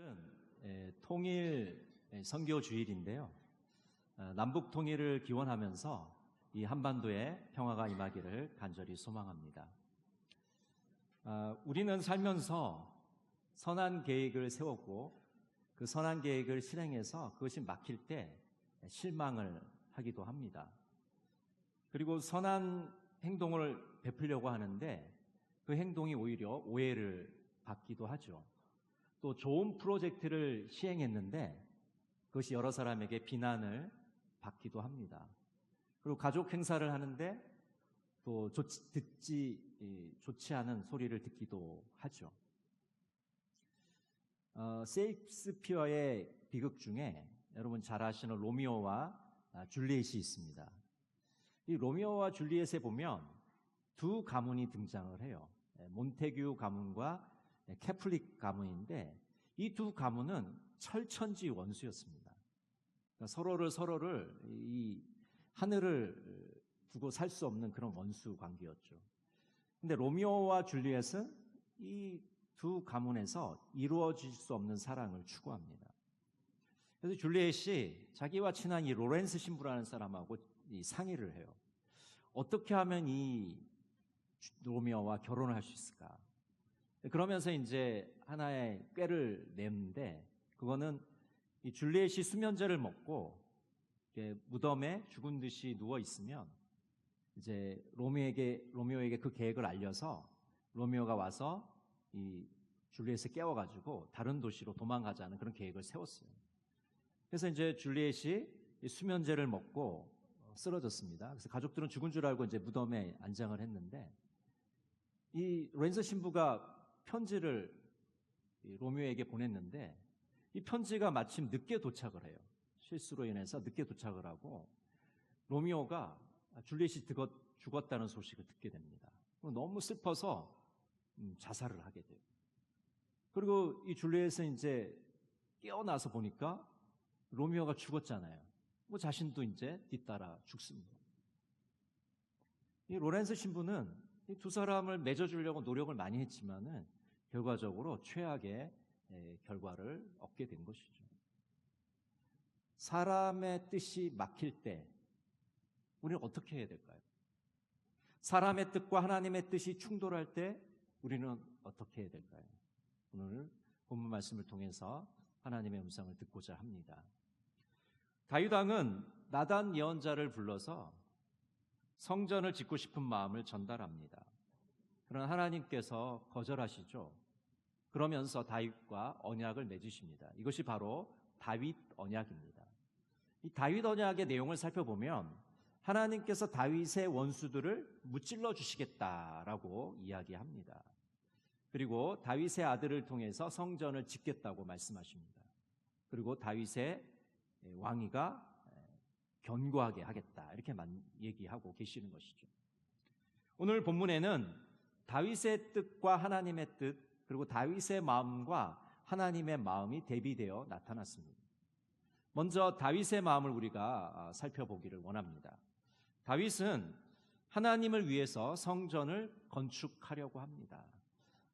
오늘은 통일 선교 주일인데요. 남북 통일을 기원하면서 이 한반도에 평화가 임하기를 간절히 소망합니다. 우리는 살면서 선한 계획을 세웠고 그 선한 계획을 실행해서 그것이 막힐 때 실망을 하기도 합니다. 그리고 선한 행동을 베풀려고 하는데 그 행동이 오히려 오해를 받기도 하죠. 또 좋은 프로젝트를 시행했는데 그것이 여러 사람에게 비난을 받기도 합니다. 그리고 가족 행사를 하는데 또 좋지 않은 소리를 듣기도 하죠. 셰익스피어의 비극 중에 여러분 잘 아시는 로미오와 줄리엣이 있습니다. 이 로미오와 줄리엣에 보면 두 가문이 등장을 해요. 몬테규 가문과 캐플릭 가문인데 이 두 가문은 철천지 원수였습니다. 그러니까 서로를 이 하늘을 두고 살 수 없는 그런 원수 관계였죠. 근데 로미오와 줄리엣은 이 두 가문에서 이루어질 수 없는 사랑을 추구합니다. 그래서 줄리엣이 자기와 친한 이 로렌스 신부라는 사람하고 이 상의를 해요. 어떻게 하면 이 로미오와 결혼을 할 수 있을까? 그러면서 이제 하나의 꾀를 내는데 그거는 이 줄리엣이 수면제를 먹고 무덤에 죽은 듯이 누워 있으면 이제 로미오에게 그 계획을 알려서 로미오가 와서 이 줄리엣을 깨워가지고 다른 도시로 도망가자는 그런 계획을 세웠어요. 그래서 이제 줄리엣이 수면제를 먹고 쓰러졌습니다. 그래서 가족들은 죽은 줄 알고 이제 무덤에 안장을 했는데 이 로렌스 신부가 편지를 로미오에게 보냈는데 이 편지가 마침 늦게 도착을 해요. 실수로 인해서 늦게 도착을 하고 로미오가 줄리엣이 죽었다는 소식을 듣게 됩니다. 너무 슬퍼서 자살을 하게 돼요. 그리고 이 줄리엣은 이제 깨어나서 보니까 로미오가 죽었잖아요. 자신도 이제 뒤따라 죽습니다. 이 로렌스 신부는 이 두 사람을 맺어주려고 노력을 많이 했지만은 결과적으로 최악의 결과를 얻게 된 것이죠. 사람의 뜻이 막힐 때 우리는 어떻게 해야 될까요? 사람의 뜻과 하나님의 뜻이 충돌할 때 우리는 어떻게 해야 될까요? 오늘 본문 말씀을 통해서 하나님의 음성을 듣고자 합니다. 다윗 왕은 나단 예언자를 불러서 성전을 짓고 싶은 마음을 전달합니다. 그러나 하나님께서 거절하시죠. 그러면서 다윗과 언약을 맺으십니다. 이것이 바로 다윗 언약입니다. 이 다윗 언약의 내용을 살펴보면 하나님께서 다윗의 원수들을 무찔러 주시겠다라고 이야기합니다. 그리고 다윗의 아들을 통해서 성전을 짓겠다고 말씀하십니다. 그리고 다윗의 왕위가 견고하게 하겠다 이렇게 얘기하고 계시는 것이죠. 오늘 본문에는 다윗의 뜻과 하나님의 뜻 그리고 다윗의 마음과 하나님의 마음이 대비되어 나타났습니다. 먼저 다윗의 마음을 우리가 살펴보기를 원합니다. 다윗은 하나님을 위해서 성전을 건축하려고 합니다.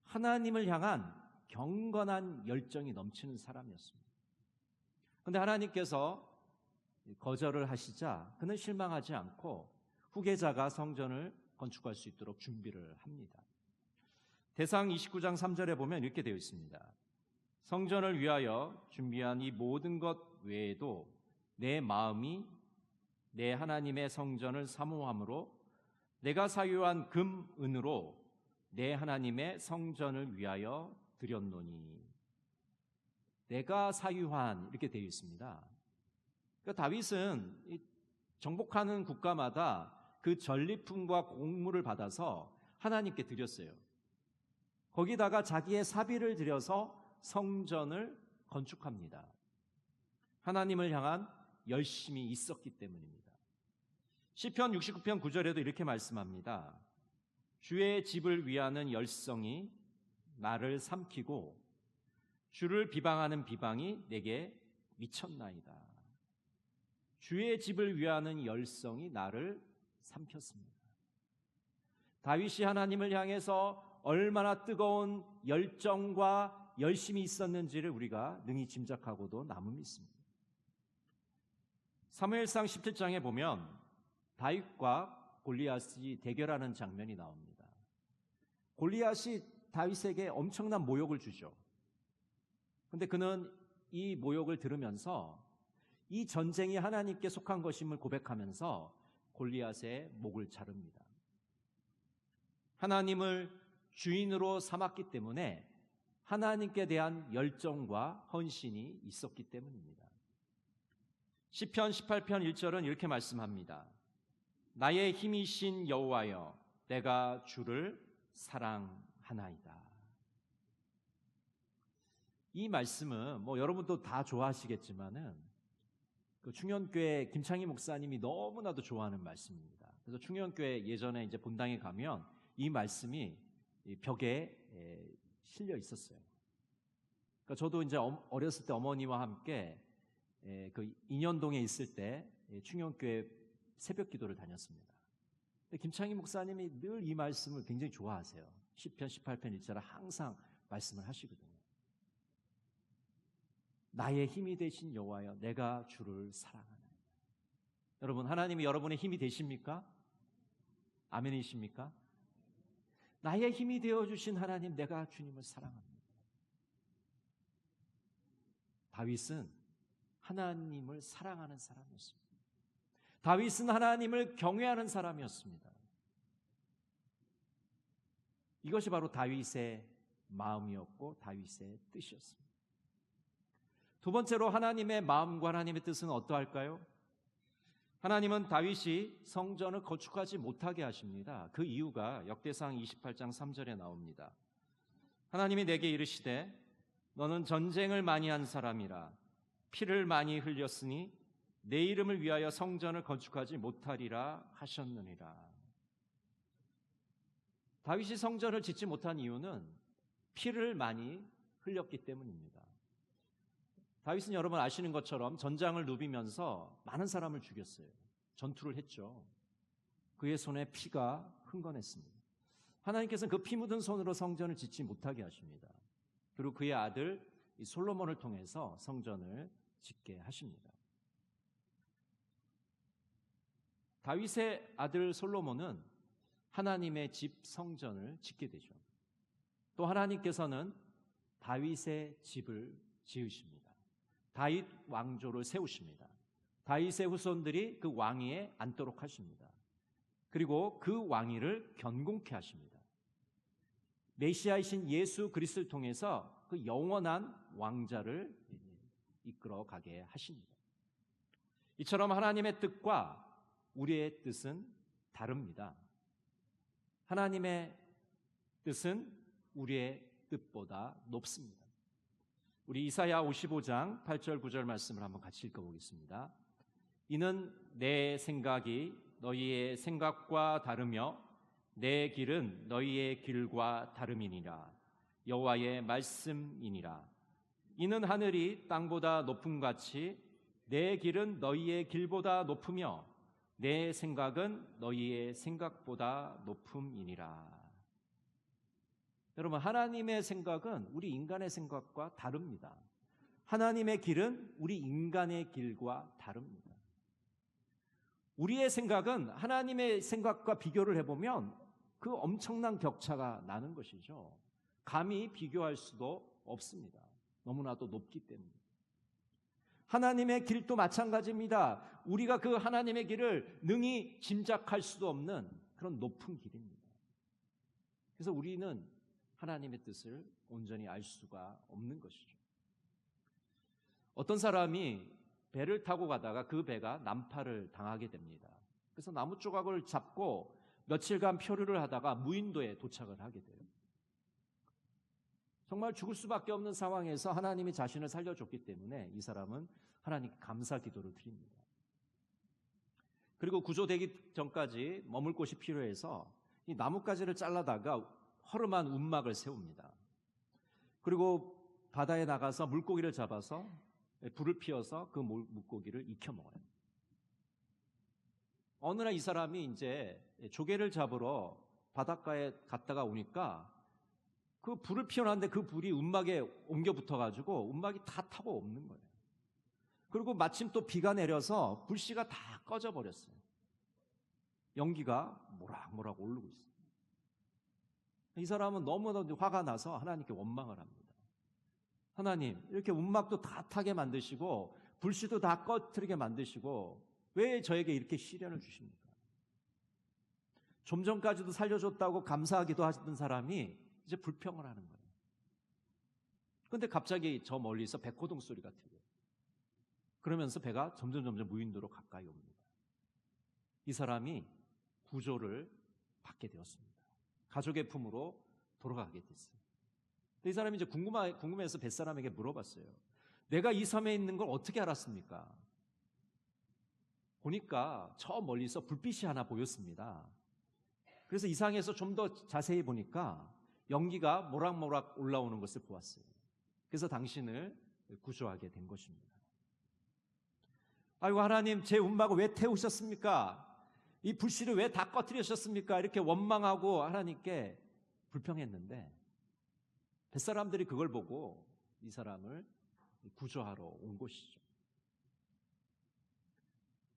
하나님을 향한 경건한 열정이 넘치는 사람이었습니다. 그런데 하나님께서 거절을 하시자 그는 실망하지 않고 후계자가 성전을 건축할 수 있도록 준비를 합니다. 대상 29장 3절에 보면 이렇게 되어 있습니다. 성전을 위하여 준비한 이 모든 것 외에도 내 마음이 내 하나님의 성전을 사모함으로 내가 사유한 금, 은으로 내 하나님의 성전을 위하여 드렸노니. 내가 사유한 이렇게 되어 있습니다. 그러니까 다윗은 정복하는 국가마다 그 전리품과 공물을 받아서 하나님께 드렸어요. 거기다가 자기의 사비를 들여서 성전을 건축합니다. 하나님을 향한 열심이 있었기 때문입니다. 시편 69편 9절에도 이렇게 말씀합니다. 주의 집을 위하는 열성이 나를 삼키고 주를 비방하는 비방이 내게 미쳤나이다. 주의 집을 위하는 열성이 나를 삼켰습니다. 다윗이 하나님을 향해서 얼마나 뜨거운 열정과 열심히 있었는지를 우리가 능히 짐작하고도 남은 믿습니다. 사무엘상 17장에 보면 다윗과 골리앗이 대결하는 장면이 나옵니다. 골리앗이 다윗에게 엄청난 모욕을 주죠. 그런데 그는 이 모욕을 들으면서 이 전쟁이 하나님께 속한 것임을 고백하면서 골리앗의 목을 자릅니다. 하나님을 주인으로 삼았기 때문에 하나님께 대한 열정과 헌신이 있었기 때문입니다. 시편 18편 1절은 이렇게 말씀합니다. 나의 힘이신 여호와여, 내가 주를 사랑하나이다. 이 말씀은 여러분도 다 좋아하시겠지만은 그 충현교회 김창희 목사님이 너무나도 좋아하는 말씀입니다. 그래서 충현교회 예전에 이제 본당에 가면 이 말씀이 벽에 실려 있었어요. 그러니까 저도 이제 어렸을 때 어머니와 함께 그 인현동에 있을 때 충현교회 새벽 기도를 다녔습니다. 김창희 목사님이 늘 이 말씀을 굉장히 좋아하세요. 시편 18편 1절을 항상 말씀을 하시거든요. 나의 힘이 되신 여호와여, 내가 주를 사랑하나이다. 여러분, 하나님이 여러분의 힘이 되십니까? 아멘이십니까? 나의 힘이 되어주신 하나님, 내가 주님을 사랑합니다. 다윗은 하나님을 사랑하는 사람이었습니다. 다윗은 하나님을 경외하는 사람이었습니다. 이것이 바로 다윗의 마음이었고 다윗의 뜻이었습니다. 두 번째로 하나님의 마음과 하나님의 뜻은 어떠할까요? 하나님은 다윗이 성전을 건축하지 못하게 하십니다. 그 이유가 역대상 28장 3절에 나옵니다. 하나님이 내게 이르시되 너는 전쟁을 많이 한 사람이라 피를 많이 흘렸으니 내 이름을 위하여 성전을 건축하지 못하리라 하셨느니라. 다윗이 성전을 짓지 못한 이유는 피를 많이 흘렸기 때문입니다. 다윗은 여러분 아시는 것처럼 전장을 누비면서 많은 사람을 죽였어요. 전투를 했죠. 그의 손에 피가 흥건했습니다. 하나님께서는 그 피 묻은 손으로 성전을 짓지 못하게 하십니다. 그리고 그의 아들 솔로몬을 통해서 성전을 짓게 하십니다. 다윗의 아들 솔로몬은 하나님의 집 성전을 짓게 되죠. 또 하나님께서는 다윗의 집을 지으십니다. 다윗 왕조를 세우십니다. 다윗의 후손들이 그 왕위에 앉도록 하십니다. 그리고 그 왕위를 견고케 하십니다. 메시아이신 예수 그리스도를 통해서 그 영원한 왕자를 이끌어 가게 하십니다. 이처럼 하나님의 뜻과 우리의 뜻은 다릅니다. 하나님의 뜻은 우리의 뜻보다 높습니다. 우리 이사야 55장 8절 9절 말씀을 한번 같이 읽어보겠습니다. 이는 내 생각이 너희의 생각과 다르며 내 길은 너희의 길과 다름이니라. 여호와의 말씀이니라. 이는 하늘이 땅보다 높음같이 내 길은 너희의 길보다 높으며 내 생각은 너희의 생각보다 높음이니라. 여러분, 하나님의 생각은 우리 인간의 생각과 다릅니다. 하나님의 길은 우리 인간의 길과 다릅니다. 우리의 생각은 하나님의 생각과 비교를 해보면 그 엄청난 격차가 나는 것이죠. 감히 비교할 수도 없습니다. 너무나도 높기 때문에. 하나님의 길도 마찬가지입니다. 우리가 그 하나님의 길을 능히 짐작할 수도 없는 그런 높은 길입니다. 그래서 우리는 하나님의 뜻을 온전히 알 수가 없는 것이죠. 어떤 사람이 배를 타고 가다가 그 배가 난파를 당하게 됩니다. 그래서 나무 조각을 잡고 며칠간 표류를 하다가 무인도에 도착을 하게 돼요. 정말 죽을 수밖에 없는 상황에서 하나님이 자신을 살려줬기 때문에 이 사람은 하나님께 감사 기도를 드립니다. 그리고 구조되기 전까지 머물 곳이 필요해서 이 나뭇가지를 잘라다가 허름한 움막을 세웁니다. 그리고 바다에 나가서 물고기를 잡아서 불을 피워서 그 물고기를 익혀 먹어요. 어느 날 이 사람이 이제 조개를 잡으러 바닷가에 갔다가 오니까 그 불을 피워놨는데 그 불이 움막에 옮겨 붙어가지고 움막이 다 타고 없는 거예요. 그리고 마침 또 비가 내려서 불씨가 다 꺼져버렸어요. 연기가 모락모락 오르고 있어요. 이 사람은 너무너무 화가 나서 하나님께 원망을 합니다. 하나님, 이렇게 움막도 다 타게 만드시고 불씨도 다 꺼트리게 만드시고 왜 저에게 이렇게 시련을 주십니까? 좀 전까지도 살려줬다고 감사하기도 하던 사람이 이제 불평을 하는 거예요. 그런데 갑자기 저 멀리서 백호동 소리가 들려요. 그러면서 배가 점점 무인도로 가까이 옵니다. 이 사람이 구조를 받게 되었습니다. 가족의 품으로 돌아가게 됐어요. 이 사람이 이제 궁금해서 뱃사람에게 물어봤어요. 내가 이 섬에 있는 걸 어떻게 알았습니까? 보니까 저 멀리서 불빛이 하나 보였습니다. 그래서 이상해서 좀 더 자세히 보니까 연기가 모락모락 올라오는 것을 보았어요. 그래서 당신을 구조하게 된 것입니다. 아이고 하나님, 제 움막을 왜 태우셨습니까? 이 불씨를 왜 다 꺼뜨리셨습니까? 이렇게 원망하고 하나님께 불평했는데 뱃사람들이 그걸 보고 이 사람을 구조하러 온 것이죠.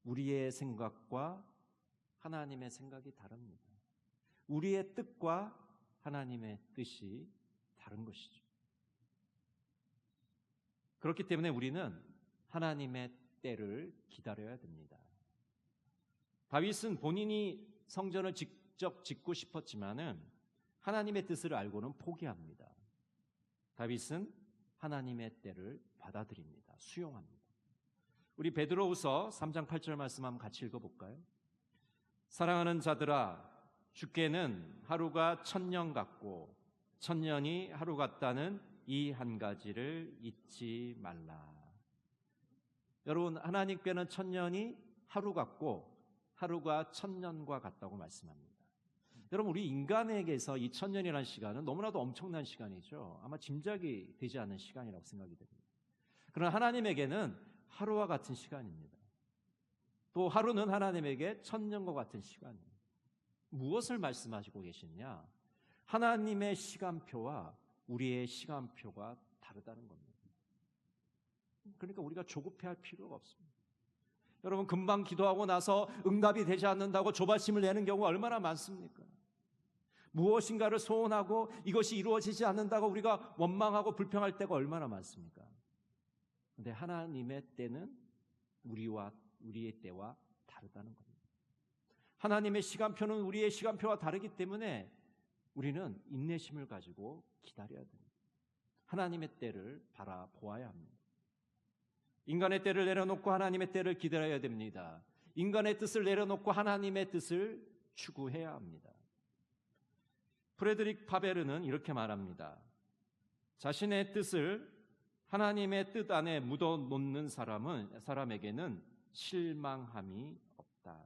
우리의 생각과 하나님의 생각이 다릅니다. 우리의 뜻과 하나님의 뜻이 다른 것이죠. 그렇기 때문에 우리는 하나님의 때를 기다려야 됩니다. 다윗은 본인이 성전을 직접 짓고 싶었지만은 하나님의 뜻을 알고는 포기합니다. 다윗은 하나님의 때를 받아들입니다. 수용합니다. 우리 베드로후서 3장 8절 말씀 한번 같이 읽어볼까요? 사랑하는 자들아, 주께는 하루가 1000년 같고 1000년이 하루 같다는 이 한 가지를 잊지 말라. 여러분, 하나님께는 1000년이 하루 같고 하루가 1000년과 같다고 말씀합니다. 여러분, 우리 인간에게서 이 1000년이라는 시간은 너무나도 엄청난 시간이죠. 아마 짐작이 되지 않는 시간이라고 생각이 됩니다. 그러나 하나님에게는 하루와 같은 시간입니다. 또 하루는 하나님에게 1000년과 같은 시간입니다. 무엇을 말씀하시고 계시냐? 하나님의 시간표와 우리의 시간표가 다르다는 겁니다. 그러니까 우리가 조급해할 필요가 없습니다. 여러분, 금방 기도하고 나서 응답이 되지 않는다고 조바심을 내는 경우가 얼마나 많습니까? 무엇인가를 소원하고 이것이 이루어지지 않는다고 우리가 원망하고 불평할 때가 얼마나 많습니까? 그런데 하나님의 때는 우리의 때와 다르다는 겁니다. 하나님의 시간표는 우리의 시간표와 다르기 때문에 우리는 인내심을 가지고 기다려야 됩니다. 하나님의 때를 바라보아야 합니다. 인간의 때를 내려놓고 하나님의 때를 기다려야 됩니다. 인간의 뜻을 내려놓고 하나님의 뜻을 추구해야 합니다. 프레드릭 파베르는 이렇게 말합니다. 자신의 뜻을 하나님의 뜻 안에 묻어놓는 사람에게는 실망함이 없다.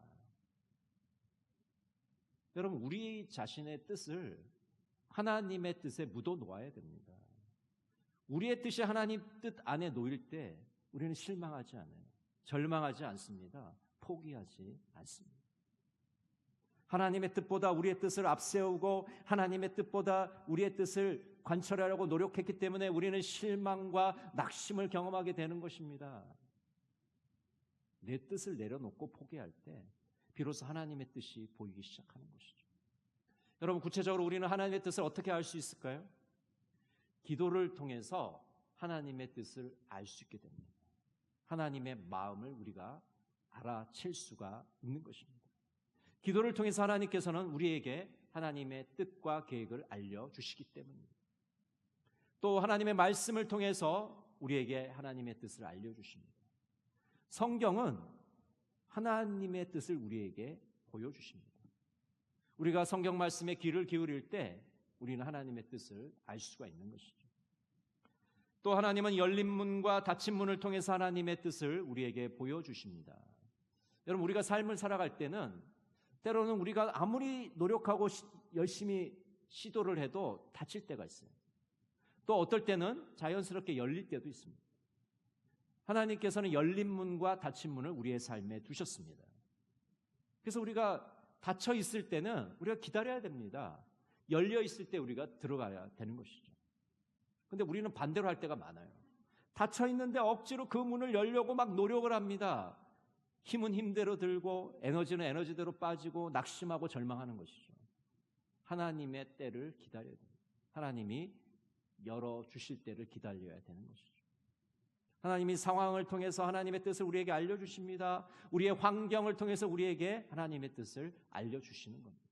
여러분, 우리 자신의 뜻을 하나님의 뜻에 묻어놓아야 됩니다. 우리의 뜻이 하나님 뜻 안에 놓일 때 우리는 실망하지 않아요. 절망하지 않습니다. 포기하지 않습니다. 하나님의 뜻보다 우리의 뜻을 앞세우고 하나님의 뜻보다 우리의 뜻을 관철하려고 노력했기 때문에 우리는 실망과 낙심을 경험하게 되는 것입니다. 내 뜻을 내려놓고 포기할 때 비로소 하나님의 뜻이 보이기 시작하는 것이죠. 여러분, 구체적으로 우리는 하나님의 뜻을 어떻게 알 수 있을까요? 기도를 통해서 하나님의 뜻을 알 수 있게 됩니다. 하나님의 마음을 우리가 알아챌 수가 있는 것입니다. 기도를 통해서 하나님께서는 우리에게 하나님의 뜻과 계획을 알려주시기 때문입니다. 또 하나님의 말씀을 통해서 우리에게 하나님의 뜻을 알려주십니다. 성경은 하나님의 뜻을 우리에게 보여주십니다. 우리가 성경 말씀에 귀를 기울일 때 우리는 하나님의 뜻을 알 수가 있는 것이죠. 또 하나님은 열린 문과 닫힌 문을 통해서 하나님의 뜻을 우리에게 보여주십니다. 여러분, 우리가 삶을 살아갈 때는 때로는 우리가 아무리 노력하고 열심히 시도를 해도 닫힐 때가 있어요. 또 어떨 때는 자연스럽게 열릴 때도 있습니다. 하나님께서는 열린 문과 닫힌 문을 우리의 삶에 두셨습니다. 그래서 우리가 닫혀 있을 때는 우리가 기다려야 됩니다. 열려 있을 때 우리가 들어가야 되는 것이죠. 근데 우리는 반대로 할 때가 많아요. 닫혀 있는데 억지로 그 문을 열려고 막 노력을 합니다. 힘은 힘대로 들고 에너지는 에너지대로 빠지고 낙심하고 절망하는 것이죠. 하나님의 때를 기다려야 됩니다. 하나님이 열어주실 때를 기다려야 되는 것이죠. 하나님이 상황을 통해서 하나님의 뜻을 우리에게 알려주십니다. 우리의 환경을 통해서 우리에게 하나님의 뜻을 알려주시는 겁니다.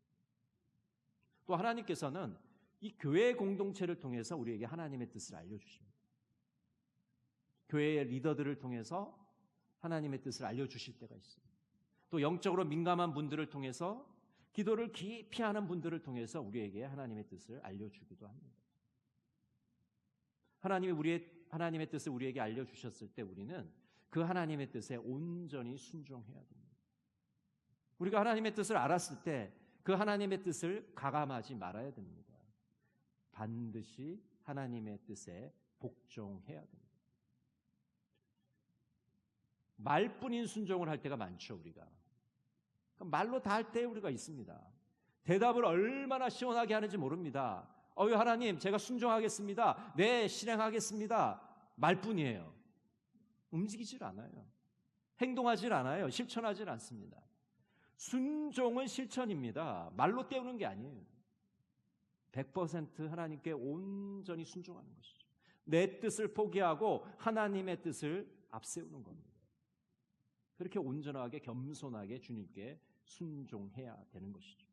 또 하나님께서는 이 교회 공동체를 통해서 우리에게 하나님의 뜻을 알려주십니다. 교회의 리더들을 통해서 하나님의 뜻을 알려주실 때가 있습니다. 또 영적으로 민감한 분들을 통해서 기도를 깊이 하는 분들을 통해서 우리에게 하나님의 뜻을 알려주기도 합니다. 하나님의 뜻을 우리에게 알려주셨을 때 우리는 그 하나님의 뜻에 온전히 순종해야 됩니다. 우리가 하나님의 뜻을 알았을 때 그 하나님의 뜻을 가감하지 말아야 됩니다. 반드시 하나님의 뜻에 복종해야 됩니다. 말뿐인 순종을 할 때가 많죠, 우리가. 말로 다 할 때 우리가 있습니다. 대답을 얼마나 시원하게 하는지 모릅니다. 하나님, 제가 순종하겠습니다. 네, 실행하겠습니다. 말뿐이에요. 움직이질 않아요. 행동하질 않아요. 실천하질 않습니다. 순종은 실천입니다. 말로 때우는 게 아니에요. 100% 하나님께 온전히 순종하는 것이죠. 내 뜻을 포기하고 하나님의 뜻을 앞세우는 겁니다. 그렇게 온전하게 겸손하게 주님께 순종해야 되는 것이죠.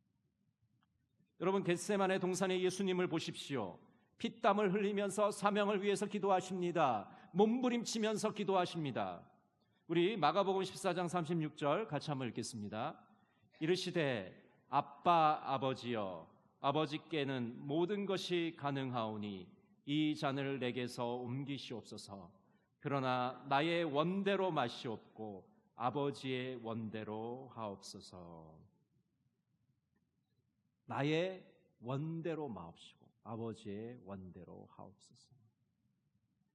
여러분, 겟세마네 동산의 예수님을 보십시오. 피땀을 흘리면서 사명을 위해서 기도하십니다. 몸부림치면서 기도하십니다. 우리 마가복음 14장 36절 같이 한번 읽겠습니다. 이르시되 아빠 아버지여 아버지께는 모든 것이 가능하오니 이 잔을 내게서 옮기시옵소서. 그러나 나의 원대로 마시옵고 아버지의 원대로 하옵소서. 나의 원대로 마옵시고 아버지의 원대로 하옵소서.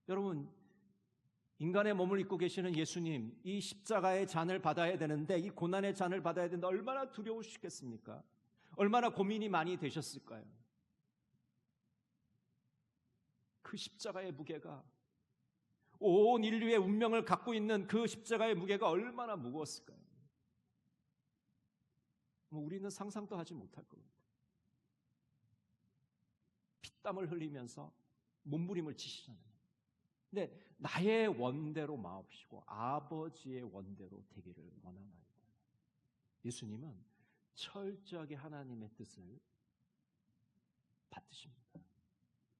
여러분, 인간의 몸을 입고 계시는 예수님, 이 십자가의 잔을 받아야 되는데, 이 고난의 잔을 받아야 되는데 얼마나 두려우시겠습니까? 얼마나 고민이 많이 되셨을까요? 그 십자가의 무게가, 온 인류의 운명을 갖고 있는 그 십자가의 무게가 얼마나 무거웠을까요? 우리는 상상도 하지 못할 겁니다. 피땀을 흘리면서 몸부림을 치시잖아요. 근데 나의 원대로 마옵시고 아버지의 원대로 되기를 원하나이다. 예수님은 철저하게 하나님의 뜻을 받으십니다.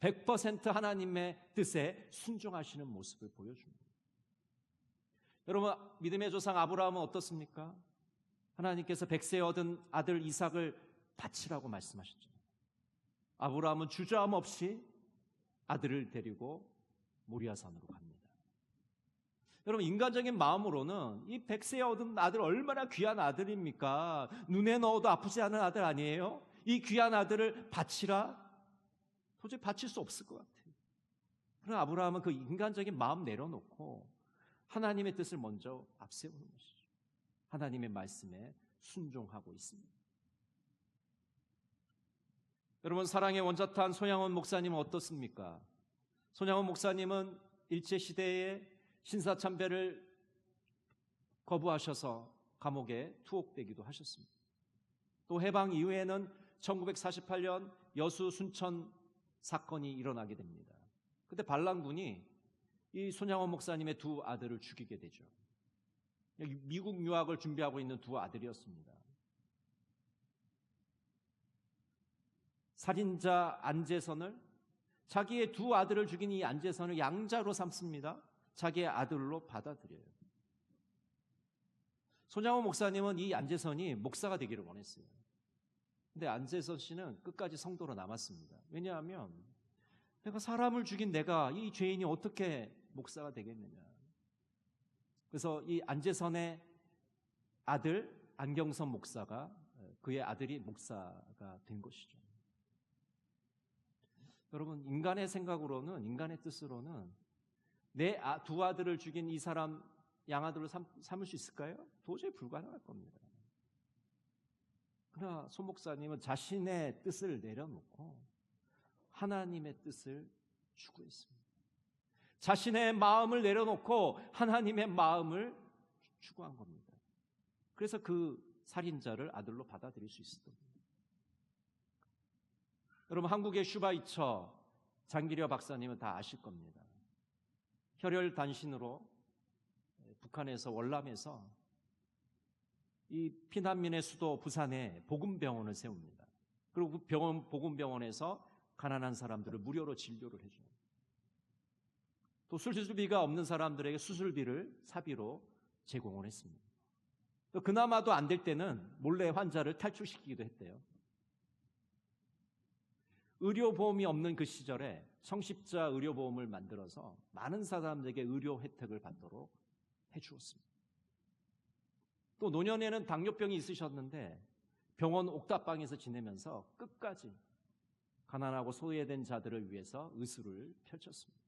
100% 하나님의 뜻에 순종하시는 모습을 보여줍니다. 여러분, 믿음의 조상 아브라함은 어떻습니까? 하나님께서 백세에 얻은 아들 이삭을 바치라고 말씀하셨죠. 아브라함은 주저함 없이 아들을 데리고 모리아산으로 갑니다. 여러분, 인간적인 마음으로는 이 백세에 얻은 아들 얼마나 귀한 아들입니까? 눈에 넣어도 아프지 않은 아들 아니에요? 이 귀한 아들을 바치라? 도저히 바칠 수 없을 것 같아요. 그러나 아브라함은 그 인간적인 마음 내려놓고 하나님의 뜻을 먼저 앞세우는 것이죠. 하나님의 말씀에 순종하고 있습니다. 여러분, 사랑의 원자탄 손양원 목사님은 어떻습니까? 손양원 목사님은 일제시대에 신사참배를 거부하셔서 감옥에 투옥되기도 하셨습니다. 또 해방 이후에는 1948년 여수 순천 사건이 일어나게 됩니다. 그때 반란군이 이 손양원 목사님의 두 아들을 죽이게 되죠. 미국 유학을 준비하고 있는 두 아들이었습니다. 살인자 안재선을, 자기의 두 아들을 죽인 이 안재선을 양자로 삼습니다. 자기의 아들로 받아들여요. 손양원 목사님은 이 안재선이 목사가 되기를 원했어요. 근데 안재선 씨는 끝까지 성도로 남았습니다. 왜냐하면 내가 사람을 죽인 내가, 이 죄인이 어떻게 목사가 되겠느냐. 그래서 이 안재선의 아들 안경선 목사가, 그의 아들이 목사가 된 것이죠. 여러분, 인간의 생각으로는, 인간의 뜻으로는 내 두 아들을 죽인 이 사람 양아들을 삼을 수 있을까요? 도저히 불가능할 겁니다. 그러나 소 목사님은 자신의 뜻을 내려놓고 하나님의 뜻을 추구했습니다. 자신의 마음을 내려놓고 하나님의 마음을 추구한 겁니다. 그래서 그 살인자를 아들로 받아들일 수 있었던 겁니다. 여러분, 한국의 슈바이처 장기려 박사님은 다 아실 겁니다. 혈혈단신으로 북한에서 월남에서 이 피난민의 수도 부산에 복음병원을 세웁니다. 그리고 그 복음병원에서 가난한 사람들을 무료로 진료를 해줘요. 또 수술비가 없는 사람들에게 수술비를 사비로 제공을 했습니다. 또 그나마도 안 될 때는 몰래 환자를 탈출시키기도 했대요. 의료보험이 없는 그 시절에 성십자 의료보험을 만들어서 많은 사람들에게 의료 혜택을 받도록 해주었습니다. 또 노년에는 당뇨병이 있으셨는데 병원 옥탑방에서 지내면서 끝까지 가난하고 소외된 자들을 위해서 의술을 펼쳤습니다.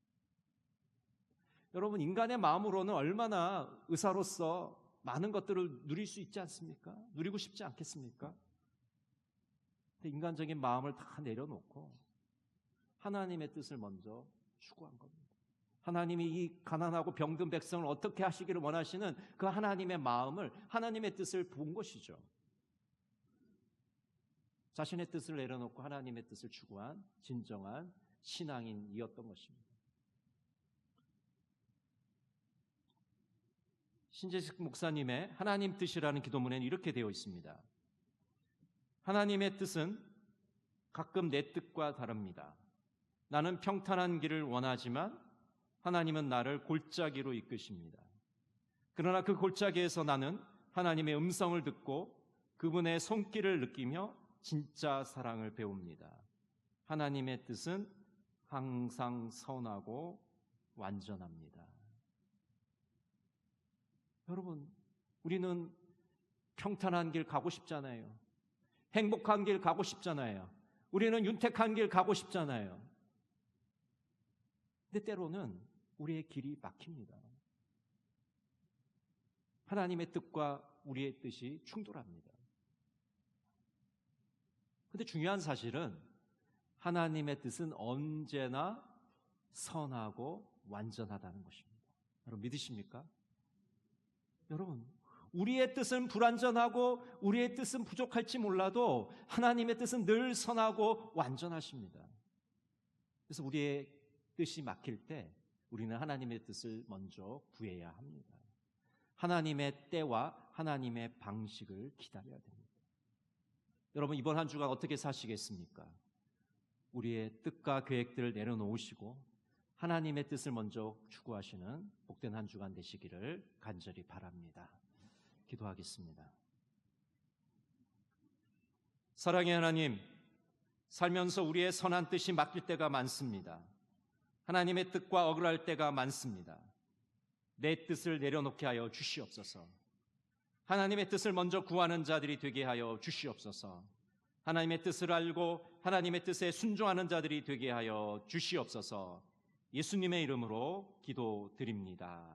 여러분, 인간의 마음으로는 얼마나 의사로서 많은 것들을 누릴 수 있지 않습니까? 누리고 싶지 않겠습니까? 근데 인간적인 마음을 다 내려놓고 하나님의 뜻을 먼저 추구한 겁니다. 하나님이 이 가난하고 병든 백성을 어떻게 하시기를 원하시는 그 하나님의 마음을, 하나님의 뜻을 본 것이죠. 자신의 뜻을 내려놓고 하나님의 뜻을 추구한 진정한 신앙인이었던 것입니다. 신재식 목사님의 하나님 뜻이라는 기도문에는 이렇게 되어 있습니다. 하나님의 뜻은 가끔 내 뜻과 다릅니다. 나는 평탄한 길을 원하지만 하나님은 나를 골짜기로 이끄십니다. 그러나 그 골짜기에서 나는 하나님의 음성을 듣고 그분의 손길을 느끼며 진짜 사랑을 배웁니다. 하나님의 뜻은 항상 선하고 완전합니다. 여러분, 우리는 평탄한 길 가고 싶잖아요. 행복한 길 가고 싶잖아요. 우리는 윤택한 길 가고 싶잖아요. 근데 때로는 우리의 길이 막힙니다. 하나님의 뜻과 우리의 뜻이 충돌합니다. 근데 중요한 사실은 하나님의 뜻은 언제나 선하고 완전하다는 것입니다. 여러분, 믿으십니까? 여러분, 우리의 뜻은 불완전하고 우리의 뜻은 부족할지 몰라도 하나님의 뜻은 늘 선하고 완전하십니다. 그래서 우리의 뜻이 막힐 때 우리는 하나님의 뜻을 먼저 구해야 합니다. 하나님의 때와 하나님의 방식을 기다려야 됩니다. 여러분, 이번 한 주간 어떻게 사시겠습니까? 우리의 뜻과 계획들을 내려놓으시고 하나님의 뜻을 먼저 추구하시는 복된 한 주간 되시기를 간절히 바랍니다. 기도하겠습니다. 사랑의 하나님, 살면서 우리의 선한 뜻이 막힐 때가 많습니다. 하나님의 뜻과 어긋날 때가 많습니다. 내 뜻을 내려놓게 하여 주시옵소서. 하나님의 뜻을 먼저 구하는 자들이 되게 하여 주시옵소서. 하나님의 뜻을 알고 하나님의 뜻에 순종하는 자들이 되게 하여 주시옵소서. 예수님의 이름으로 기도드립니다.